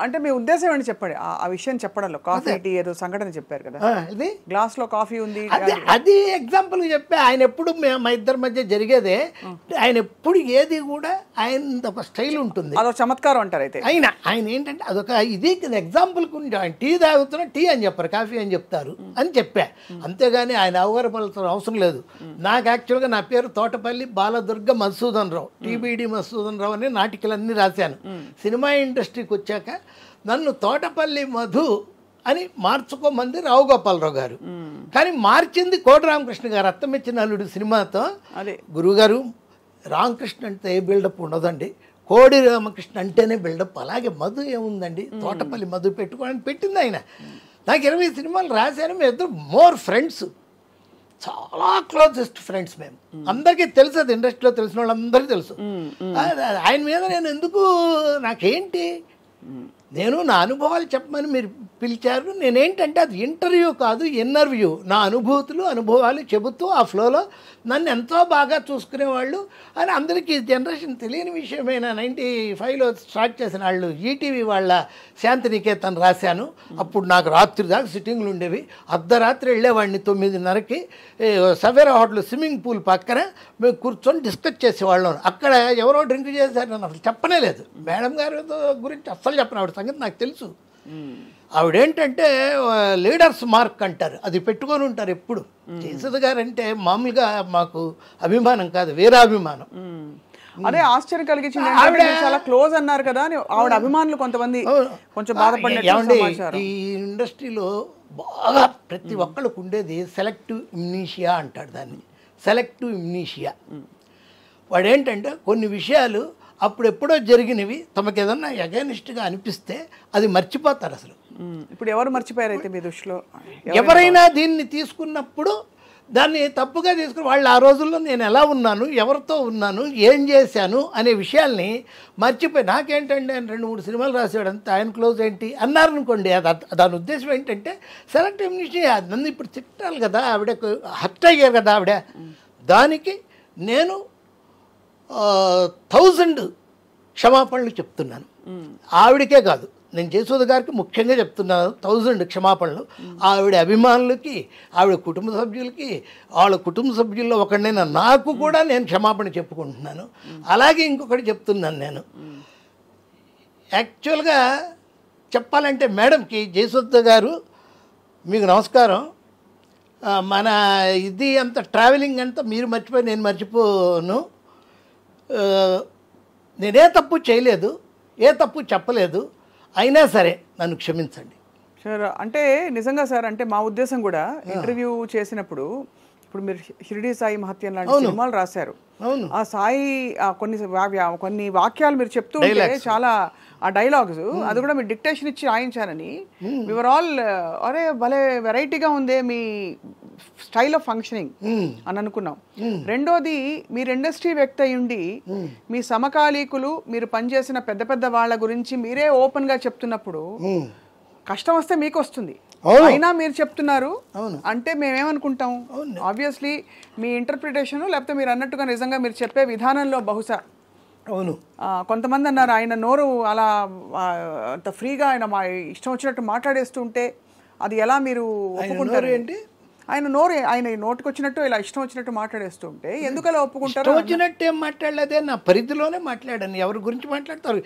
అంటే మీ ఉద్దేశం ఏంటి చెప్పండి ఆ విషయం చెప్పడంలో కాఫీ టీ ఏదో సంఘటన చెప్పారు కదా ఇది గ్లాస్ లో కాఫీ ఉంది అది ఎగ్జాంపుల్ చెప్పే ఆయన ఎప్పుడు మా ఇద్దరి మధ్య జరిగేదే ఆయన ఎప్పుడు ఏది కూడా ఆయన ఒక స్టైల్ ఉంటుంది అదొక చమత్కారం అంటారు అయితే ఆయన ఏంటంటే అదొక ఇది ఎగ్జాంపుల్ ఆయన టీ తాగుతున్నా టీ అని చెప్పారు కాఫీ అని చెప్తారు అని చెప్పా అంతేగాని ఆయన అవగాహన అవసరం లేదు నాకు యాక్చువల్గా నా పేరు తోటపల్లి బాలదుర్గ మధుసూదన్ రావు టీబీడి మధుసూదన్ రావు అని నాటికలన్నీ రాశాను సినిమా ఇండస్ట్రీకి వచ్చాక నన్ను తోటపల్లి మధు అని మార్చుకోమంది రావు గోపాలరావు గారు కానీ మార్చింది కోటి రామకృష్ణ గారు అత్తమిచ్చిన అల్లుడు సినిమాతో గురువుగారు రామకృష్ణ అంటే ఏ బిల్డప్ ఉండదండి కోడి రామకృష్ణ అంటేనే బిల్డప్ అలాగే మధు ఏముందండి తోటపల్లి మధు పెట్టుకోవడానికి పెట్టింది ఆయన నాకు 20 సినిమాలు రాశాను మేము ఇద్దరు మోర్ ఫ్రెండ్స్ చాలా క్లోజెస్ట్ ఫ్రెండ్స్ మేము అందరికీ తెలుసు అది ఇండస్ట్రీలో తెలిసిన వాళ్ళందరికీ తెలుసు ఆయన మీద నేను ఎందుకు నాకేంటి నేను నా అనుభవాలు చెప్పమని మీరు పిలిచారు నేనేంటంటే అది ఇంటర్వ్యూ కాదు ఇంటర్వ్యూ నా అనుభవాలు చెబుతూ ఆ ఫ్లోలో నన్ను ఎంతో బాగా చూసుకునేవాళ్ళు అని అందరికీ జనరేషన్ తెలియని విషయమైన 95లో స్టార్ట్ చేసిన వాళ్ళు ఈటీవీ వాళ్ళ శాంతినికేతన్ రాశాను అప్పుడు నాకు రాత్రి దాకా సిట్టింగ్లు ఉండేవి అర్ధరాత్రి వెళ్ళేవాడిని 9:30కి సవేరా హోటల్ స్విమ్మింగ్ పూల్ పక్కన మేము కూర్చొని డిస్కస్ చేసేవాళ్ళం అక్కడ ఎవరో డ్రింక్ చేశారు నన్ను అసలు చెప్పనే లేదు మేడం గారి గురించి అస్సలు చెప్పను ఆవిడ సంగతి నాకు తెలుసు ఆవిడేంటంటే లీడర్స్ మార్క్ అంటారు అది పెట్టుకొని ఉంటారు ఎప్పుడు జయసుధ గారు అంటే మామూలుగా మాకు అభిమానం కాదు వీరాభిమానం అదే ఆశ్చర్యం కలిగించింది చాలా క్లోజ్ అన్నారు కదా ఆవిడ అభిమానులు కొంతమంది కొంచెం బాధపడ్డారు ఈ ఇండస్ట్రీలో బాగా ప్రతి ఒక్కళ్ళకు ఉండేది సెలెక్టివ్ ఇమ్నీషియా అంటాడు దాన్ని సెలెక్టివ్ ఇమ్నీషియా వాడేంటంటే కొన్ని విషయాలు అప్పుడు ఎప్పుడో జరిగినవి తమకు ఏదన్నా అగైనిస్ట్గా అనిపిస్తే అది మర్చిపోతారు అసలు ఇప్పుడు ఎవరు మర్చిపోయారు అయితే మీ దృష్టిలో ఎవరైనా దీన్ని తీసుకున్నప్పుడు దాన్ని తప్పుగా తీసుకుని వాళ్ళు ఆ రోజుల్లో నేను ఎలా ఉన్నాను ఎవరితో ఉన్నాను ఏం చేశాను అనే విషయాల్ని మర్చిపోయి నాకేంటంటే ఆయన 2-3 సినిమాలు రాసాడంతే ఆయన క్లోజ్ ఏంటి అన్నారనుకోండి దాని ఉద్దేశం ఏంటంటే సెలెక్టివ్ ఇమ్యూనిటీ నన్ను ఇప్పుడు తిట్టాలి కదా ఆవిడకు హర్ట్ అయ్యారు కదా ఆవిడ దానికి నేను 1000 క్షమాపణలు చెప్తున్నాను ఆవిడకే కాదు నేను జయసుధ గారికి ముఖ్యంగా చెప్తున్నాను 1000 క్షమాపణలు ఆవిడ అభిమానులకి ఆవిడ కుటుంబ సభ్యులకి వాళ్ళ కుటుంబ సభ్యుల్లో ఒకడినైనా నాకు కూడా నేను క్షమాపణ చెప్పుకుంటున్నాను అలాగే ఇంకొకటి చెప్తున్నాను నేను యాక్చువల్గా చెప్పాలంటే మేడంకి జయసుధ గారు మీకు నమస్కారం మన ఇది అంత ట్రావెలింగ్ అంతా మీరు మర్చిపోయి నేను మర్చిపోను నేనే తప్పు చేయలేదు ఏ తప్పు చెప్పలేదు అయినా సరే నన్ను క్షమించండి సార్ అంటే నిజంగా సార్ అంటే మా ఉద్దేశం కూడా ఇంటర్వ్యూ చేసినప్పుడు ఇప్పుడు మీరు షిరిడి సాయి మహత్యం లాంటి సినిమాలు రాశారు ఆ సాయి కొన్ని వాక్యాలు మీరు చెప్తూ ఉంటే చాలా ఆ డైలాగ్స్ అది కూడా మీరు డిక్టేషన్ ఇచ్చి రాయించారని వివర్ ఆల్ అరే భలే వెరైటీగా ఉందే మీ స్టైల్ ఆఫ్ ఫంక్షనింగ్ అని అనుకున్నాం రెండోది మీరు ఇండస్ట్రీ వ్యక్తి అయి ఉండి మీ సమకాలీకులు మీరు పనిచేసిన పెద్ద పెద్ద వాళ్ళ గురించి మీరే ఓపెన్ గా చెప్తున్నప్పుడు కష్టం వస్తే మీకు వస్తుంది అయినా మీరు చెప్తున్నారు అంటే మేమేమనుకుంటాం ఆబ్వియస్లీ మీ ఇంటర్ప్రిటేషన్ లేకపోతే మీరు అన్నట్టుగా నిజంగా మీరు చెప్పే విధానంలో బహుశా అవును కొంతమంది అన్నారు ఆయన నోరు అలా అంత ఫ్రీగా ఆయన మా ఇష్టం వచ్చినట్టు మాట్లాడేస్తుంటే అది ఎలా మీరు ఒప్పుకుంటారు ఏంటి ఆయన నోటికి వచ్చినట్టు ఇలా ఇష్టం వచ్చినట్టు మాట్లాడేస్తుంటే ఎందుకు అలా ఒప్పుకుంటారు వచ్చినట్టు ఏం మాట్లాడలేదే నా పరిధిలోనే మాట్లాడాను ఎవరి గురించి మాట్లాడతారు